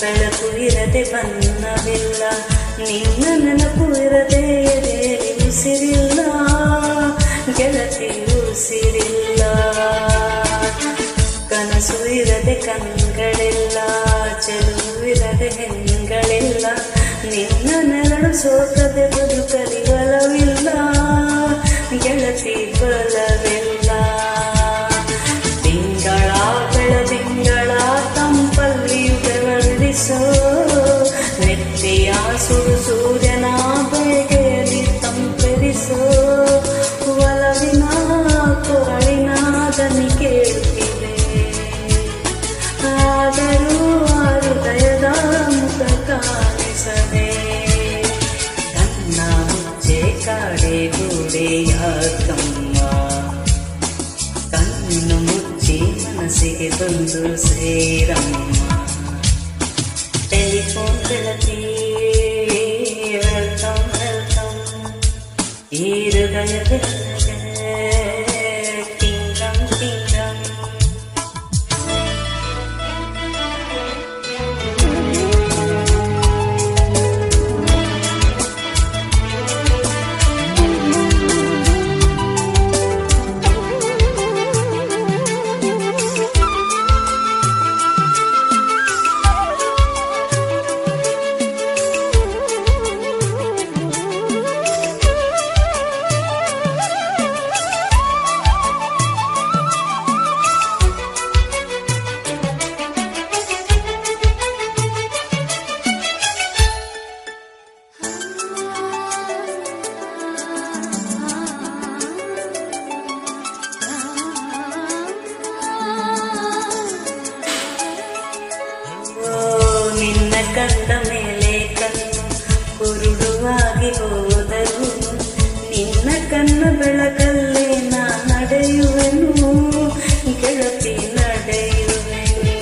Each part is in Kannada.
ಬೆಳಕು ಇರದೆ ಬನ್ನವಿಲ್ಲ, ನಿನ್ನ ನೆನಪು ಇರದೆ ಉಸಿರಿಲ್ಲ, ಗೆಳತಿ ಉಸಿರಿಲ್ಲ. ಕನಸು ಇರದೆ ಕಣ್ಗಳಿಲ್ಲ, ಚೆಲುವಿರದೆ ಹೆಣ್ಗಳಿಲ್ಲ, ನಿನ್ನ ನೆರಳು ಸೋಕದೆ ಬದುಕಲಿ ಬಲವಿಲ್ಲ, ಗೆಳತಿ ಬಲವಿಲ್ಲ. ತಿಂಗಳ ಬೆಳದಿಂಗಳ ತಂಪಲ್ಲಿಯು ಬೆವರಿಸೋ, ನೆತ್ತಿಯ ಸುಡು ಸೂರ್ಯನ ಬೆಳಗೆಯಲ್ಲಿ ತಂಪೆರಿಸೋ, ಒಲವಿನ ಕೊರಳಿನ ದನಿ ಕೇಳುತ್ತಿದೆ, ಆದರೂ ಆ ಹೃದಯದ ಮುಖ ಕಾಣಿಸದೆ. ಕಣ್ಣ ಮುಚ್ಚೆ ಕಾಡೆ ಗೋಡೆಯ ಕಮ್ಮ, ಕಣ್ಣು ಮುಚ್ಚಿ ಮನಸ್ಸಿಗೆ ಬಂದು ಸೇರಮ್ಮ. ಟೆಲಿಫೋನ್ ಗೆಳತಿ ವೆಲ್ಕಮ್ ವೆಲ್ಕಮ್, ಈ ಹೃದಯದ ಕಿಂಗಮ್ ಕಿಂಗಮ್. ನಿನ್ನ ಕಂಡ ಮೇಲೆ ಕಣ್ಣು ಕುರುಡುವಾಗಿ ಹೋದರು, ನಿನ್ನ ಕಣ್ಣ ಬೆಳಕಲ್ಲೇ ನಾ ನಡೆಯುವೆನು, ಗೆಳತಿ ನಡೆಯುವೆನು.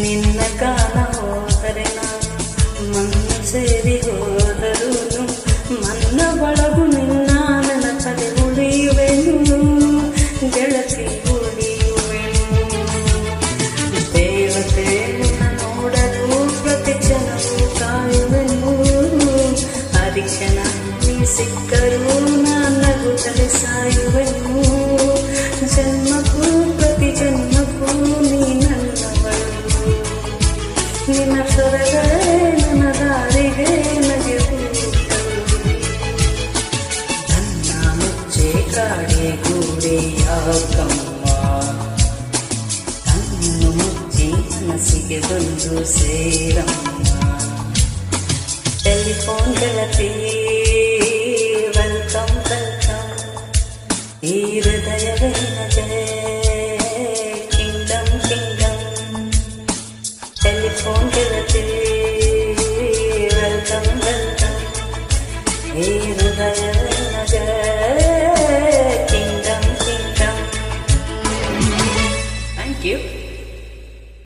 ನಿನ್ನ ಕಾಲ ಹೋದರೆ ನಾನು ಮಣ್ಣು ಸೇರಿ ಹೋದರು, ಮನ್ನ ಬಳಗು ನಿನ್ನ ನೆನಪದೆ ಉಳಿಯುವೆನು, ಗೆಳತಿ ಉಳಿಯುವೆನು. ದೇವತೆ ನೋಡಲು ಪ್ರತಿ ಕ್ಷಣವೂ ಕಾಯುವೆನು, ಹರಿಕ್ಷಣ ನೀ ಸಿಕ್ಕರೂ ನಗುತ್ತಲೇ ಸಾಯುವೆನು. ಜನ್ಮಕ್ಕೂ ಪ್ರತಿ ಜನ್ಮಕ್ಕೂ ನೀ ನನ್ನವಳು, ನಿನ್ನ ಸ್ವರಗಳೇ ನನ್ನ ದಾರಿಗೆ ನಗೆಯುವುದು. ನನ್ನ ಮುಚ್ಚೆ ಕಾಡೆ ಗೂಡೆಯ ಕಮ್ಮ, ಕಣ್ಣು ಮುಚ್ಚಿ ಮನಸ್ಸಿಗೆ ಬಂದು ಸೇರಮ್ಮ. ಟೆಲಿಫೋನ್ ಗೆಳತಿ ವೆಲ್ಕಮ್ ವೆಲ್ಕಮ್, ಈ ಹೃದಯವೇ ನಗೆ ಕಿಂಗಮ್ ಕಿಂಗಮ್. ಟೆಲಿಫೋನ್ ಗೆಳತಿ ವೆಲ್ಕಮ್ ವೆಲ್ಕಮ್, ಈ ಹೃದಯವೇ ನಗೆ ಕಿಂಗಮ್ ಕಿಂಗಮ್. Thank you.